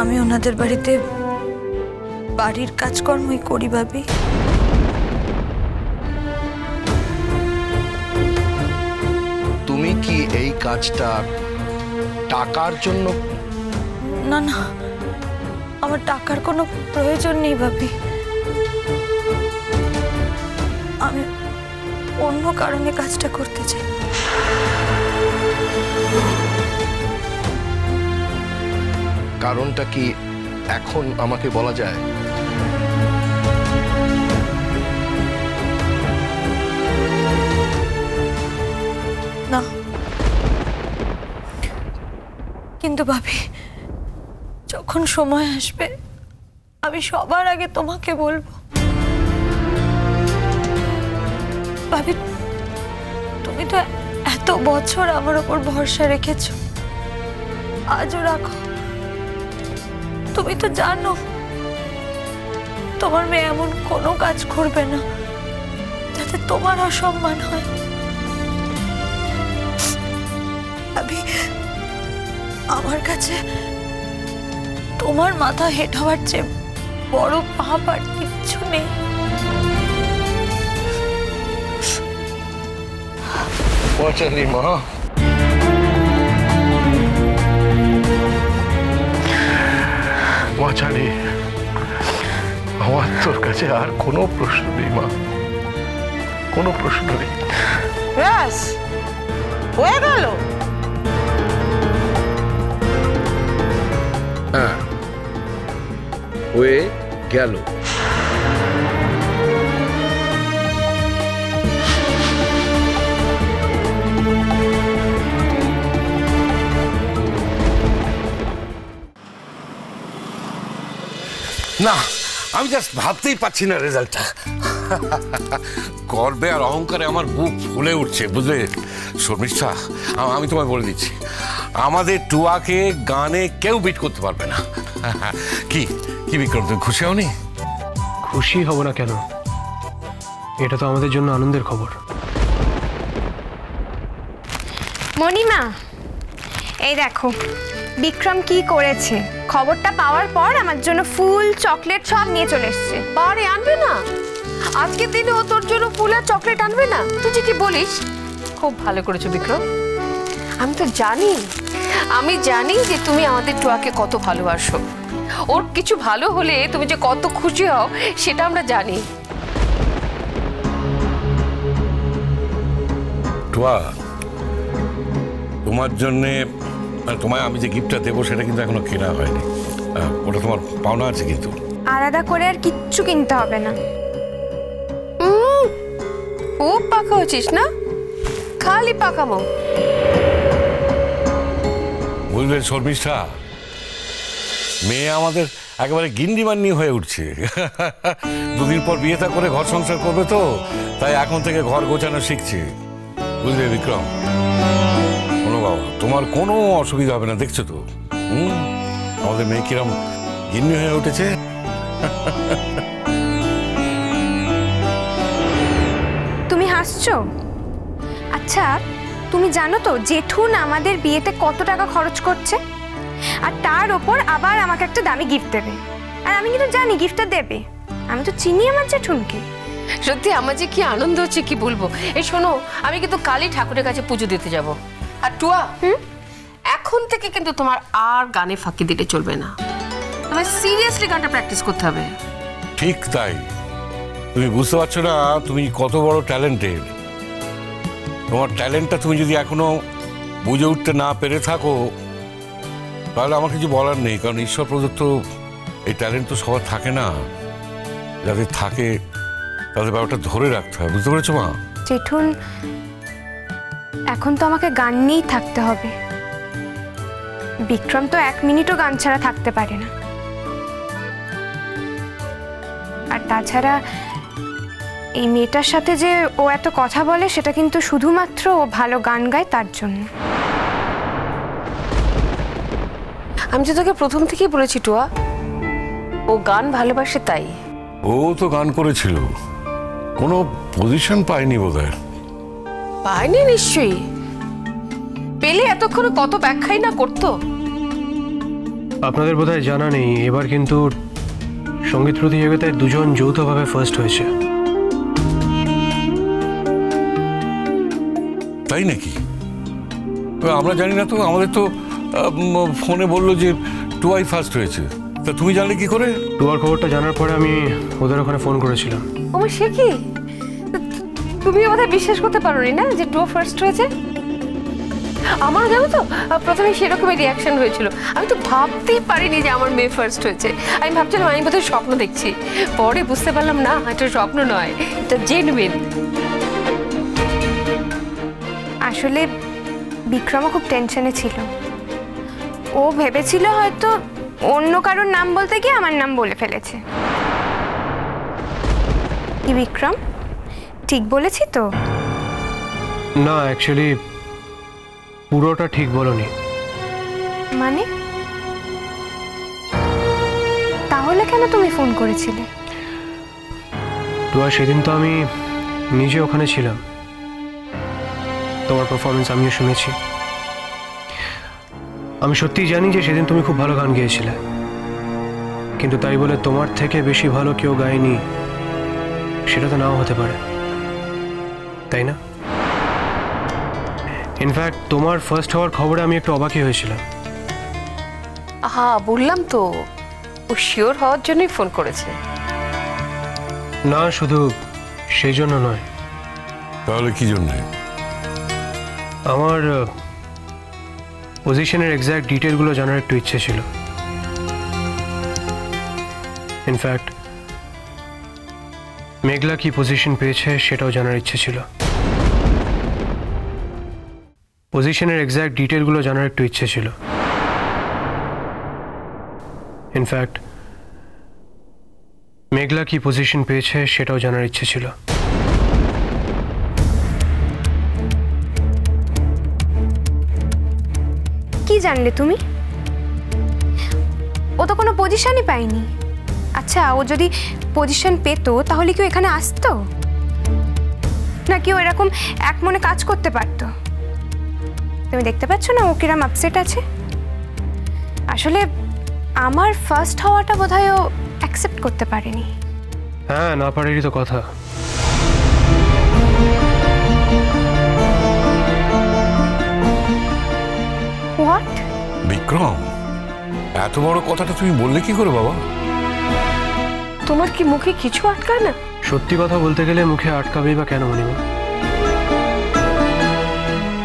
আমি ওনাদের বাড়িতে বাড়ির কাজকর্মই করি ভাবি। তুমি কি এই কাজটা টাকার জন্য? না না, আমার টাকার কোনো প্রয়োজন নেই ভাবি। আমি অন্য কারণে কাজটা করতে চাই। কারণটা কি এখন আমাকে বলা যায়? না, কিন্তু ভাবি যখন সময় আসবে আমি সবার আগে তোমাকে বলবো। ভাবি তুমি তো এত বছর আমার উপর ভরসা রেখেছো, আজও রাখো। তুমি তো জানো তোমার মেয়ে এমন কোনো কাজ করবে না যাতে তোমার অসম্মান হয়। ভাবি আমার কাছে তোমার মাথা হেঁট হওয়ার চেয়ে বড় পাপ আর কিচ্ছু নেই। পচালি মা, পচালি, আমার তোর কাছে আর কোনো প্রশ্ন নেই মা, কোনো প্রশ্ন নেই। ব্যাস হয়ে গেল। হ্যাঁ, হয়ে গেল। না, আমি জাস্ট ভাবতেই পাচ্ছি না রেজাল্টটা। গর্বে আর অহংকারে আমার বুক ফুলে উঠছে, বুঝলে শর্মিষ্ঠা। আমি তোমায় বলে দিচ্ছি, আমাদের টুয়াকে গানে কেউ বিট করতে পারবে না। কি কি বিক্রম, তুমি খুশি হওনি? খুশি হব না কেন? এটা তো আমাদের জন্য আনন্দের খবর। মণিমা, এই দেখো বিক্রম কি করেছে। খবরটা পাওয়ার পর আমার জন্য ফুল চকলেট সব নিয়ে চলে এসছে। বাড়ি আনবে না? আজকের দিনে ও তোর জন্য ফুল আর চকলেট আনবে না? তুই যে কি বলিস। খুব ভালো করেছো বিক্রম। আমি তো জানি, আমি জানি যে তুমি আমাদের টুয়াকে কত ভালোবাসো। ওর কিছু ভালো হলে তুমি যে কত খুশি হও সেটা আমরা জানি। টুয়া, তোমার জন্যে তোমায় আমি যে গিফটটা দেবো সেটা কিন্তু এখনো কেনা হয়নি। ওটা তোমার পাওনা আছে কিন্তু। আলাদা করে আর কিচ্ছু কিনতে হবে না। খুব পাকা হচ্ছিস না, খালি পাকামো। বুঝলেন শর্মিষ্ঠা, মেয়ে আমাদের একেবারে গিন্ডিমান্নি হয়ে উঠছে। দুদিন পর বিয়েটা করে ঘর সংসার করবে, তো তাই এখন থেকে ঘর গোছানো শিখছে। বুঝলে বিক্রম, কোনো বাবা তোমার কোনো অসুবিধা হবে না, দেখছো তো আমাদের মেয়ে কিরম গিন্নি হয়ে উঠেছে। তুমি হাসছো? আচ্ছা তুমি জানো তো জেঠুন আমাদের বিয়েতে কত টাকা খরচ করছে? আর তার ওপর আবার আমাকে একটা দামি গিফট দেবে। আর আমি কিন্তু জানি গিফটটা দেবে, আমি তো চিনি আমার জেঠুনকে। সত্যি আমার যে কি আনন্দ হচ্ছে কি বলবো। এই শোনো, আমি কিন্তু কালই ঠাকুরের কাছে পুজো দিতে যাব। আর টুয়া, এখন থেকে কিন্তু তোমার আর গানে ফাঁকি দিতে চলবে না। তোমার সিরিয়াসলি গানটা প্র্যাকটিস করতে হবে। ঠিক তাই, তুমি বুঝতে পারছো না তুমি কত বড় ট্যালেন্টেড। তোমার ট্যালেন্টটা তুমি যদি এখনো বুঝে উঠতে না পেরে থাকো তাহলে আমার কিছু বলার নেই, কারণ ঈশ্বর প্রদত্ত এই ট্যালেন্ট তো সবার থাকে না। যাদের থাকে তাদের ব্যাপারটা ধরে রাখতে হয়, বুঝতে পেরেছো মা? জেঠুন, এখন তো আমাকে গান নিয়েই থাকতে হবে। বিক্রম তো 1 মিনিটও গান ছাড়া থাকতে পারে না। আর তাছাড়া এই মেয়েটার সাথে যে ও এত কথা বলে সেটা কিন্তু শুধুমাত্র ও ভালো গান গায় তার জন্য। আমি তো তোকে প্রথম থেকেই বলেছি টুয়া, ও গান ভালোবাসে তাই। ও তো গান করেছিল, কোনো পজিশন পায়নি বোধহয়। পায়নি নিশ্চয়ই, পেলে এতক্ষণ কত ব্যাখ্যাই না করতো। আপনাদের বোধহয় জানা নেই, এবার কিন্তু সঙ্গীত প্রতিযোগিতায় দুজন যৌথভাবে ফার্স্ট হয়েছে। তাই নাকি? আমরা জানি না তো, আমাদের তো ফোনে বললো যে টুয়াই ফার্স্ট হয়েছে। তা তুমি জানলে কি করে? টুয়ার খবরটা জানার পরে আমি ওদের ওখানে ফোন করেছিলাম। ওমা সে কি, তুমি বোধহয় বিশ্বাস করতে পারোনি না যে টুয়া ফার্স্ট হয়েছে? আমারও জানো তো প্রথমে সেরকমই রিয়াকশন হয়েছিল। আমি তো ভাবতেই পারিনি যে আমার মেয়ে ফার্স্ট হয়েছে। আমি ভাবছিলাম আমি বোধহয় স্বপ্ন দেখছি, পরে বুঝতে পারলাম না এটা স্বপ্ন নয়, এটা জেনুইন। আসলে বিক্রমও খুব টেনশনে ছিল। ও ভেবেছিল হয়তো অন্য কারোর নাম বলতে গিয়ে আমার নাম বলে ফেলেছে। কি বিক্রম, ঠিক বলেছি তো? না, অ্যাকচুয়ালি পুরোটা ঠিক বলনি। মানে? তাহলে কেন তুমি ফোন করেছিলে? টুয়া, সেদিন তো আমি নিজে ওখানে ছিলাম, তোমার পারফরমেন্স আমিও শুনেছি। আমি সত্যিই জানি যে সেদিন তুমি খুব ভালো গান গেয়েছিলে, কিন্তু তাই বলে তোমার থেকে বেশি ভালো কেউ গায়নি সেটা তো নাও হতে পারে, তাই না? ইনফ্যাক্ট তোমার ফার্স্ট হওয়ার খবরে আমি একটু অবাকই হয়েছিলাম। হ্যাঁ বললাম তো, ও শিওর হওয়ার জন্যই ফোন করেছে। না, শুধু সেই জন্য নয়। তাহলে কি জন্য? আমার পজিশনের এক্স্যাক্ট ডিটেলগুলো জানার একটু ইচ্ছে ছিল। ইনফ্যাক্ট মেঘলা কি পজিশন পেয়েছে সেটাও জানার ইচ্ছে ছিল। পজিশনের এক্স্যাক্ট ডিটেলগুলো জানার একটু ইচ্ছে ছিল। ইনফ্যাক্ট মেঘলা কি পজিশন পেয়েছে সেটাও জানার ইচ্ছে ছিল। কি জানলে তুমি? ও তো কোনো পজিশনই পায়নি। আচ্ছা, ও যদি পজিশন পেতো তাহলে কি ও এখানে আসতো? নাকি ও এরকম এক মনে কাজ করতে পারতো? তুমি দেখতে পাচ্ছ না ও কিরম আপসেট আছে। আসলে আমার ফার্স্ট হওয়াটা বোধহয় ও অ্যাকসেপ্ট করতে পারেনি। হ্যাঁ, না পারেরই তো কথা। হোয়াট? বিক্রম, এত বড় কথাটা তুমি বললে কি করে বাবা? তোমার কি মুখে কিছু আটকায় না? সত্যি কথা বলতে গেলে মুখে আটকাবেই বা কেন মনিমা?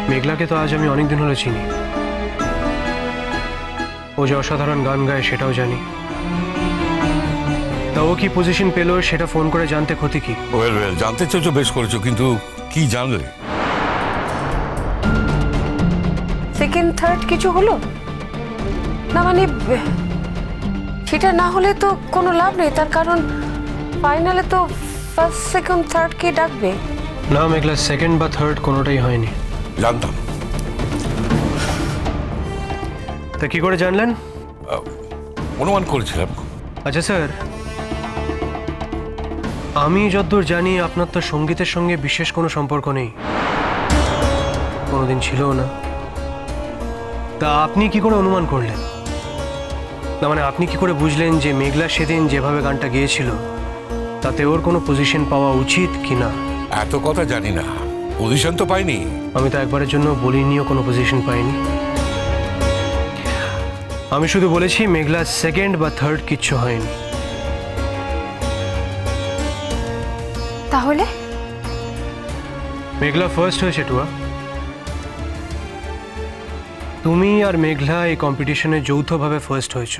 মেঘলাকে তো আজ আমি অনেকদিন হলো চিনি। ও যে অসাধারণ গান গায় সেটাও জানি। তা ও কি পজিশন পেল সেটা ফোন করে জানতে ক্ষতি কি? ওয়েল ওয়েল, জানতে চেয়েছো, বেশ করেছো, কিন্তু কি জানলে? সেকেন্ড থার্ড কিছু হলো না? মানে সেটা না হলে তো কোনো লাভ নেই, তার কারণ ফাইনালে তো ফার্স্ট সেকেন্ড থার্ড কে ডাকবে। না মেঘলা, সেকেন্ড বা থার্ড কোনোটাই হয়নি। জানতাম। তা কি করে জানলেন? অনুমান করেছিলাম। আচ্ছা স্যার, আমি যতদূর জানি আপনার তো সঙ্গীতের সঙ্গে বিশেষ কোনো সম্পর্ক নেই, কোনোদিন ছিলও না। তা আপনি কি করে অনুমান করলেন? না মানে আপনি কি করে বুঝলেন যে মেঘলা সেদিন যেভাবে গানটা গেয়েছিল তাতে ওর কোনো পজিশন পাওয়া উচিত কি না? এত কথা জানি না, পজিশন তো পাইনি। আমি তো একবারের জন্য বলিনিও কোনো পজিশন পাইনি। আমি শুধু বলেছি মেঘলা সেকেন্ড বা থার্ড কিচ্ছু হয়নি। তাহলে মেঘলা ফার্স্ট হয়েছে টুয়া। তুমি আর মেঘলা এই কম্পিটিশনে যৌথভাবে ফার্স্ট হয়েছ।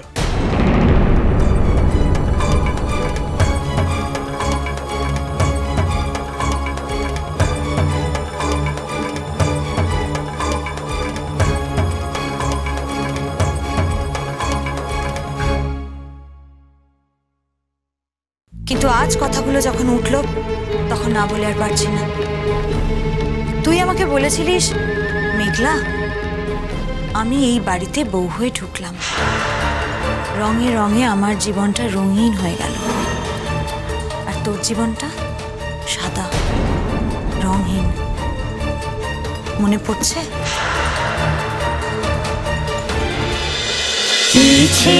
কিন্তু আজ কথাগুলো যখন উঠল তখন না বলে আর পারছি না। তুই আমাকে বলেছিলিস, মেঘলা, আমি এই বাড়িতে বউ হয়ে ঢুকলাম, রঙে রঙে আমার জীবনটা রঙিন হয়ে গেল, আর তোর জীবনটা সাদা রঙহীন। মনে পড়ছে? বইছে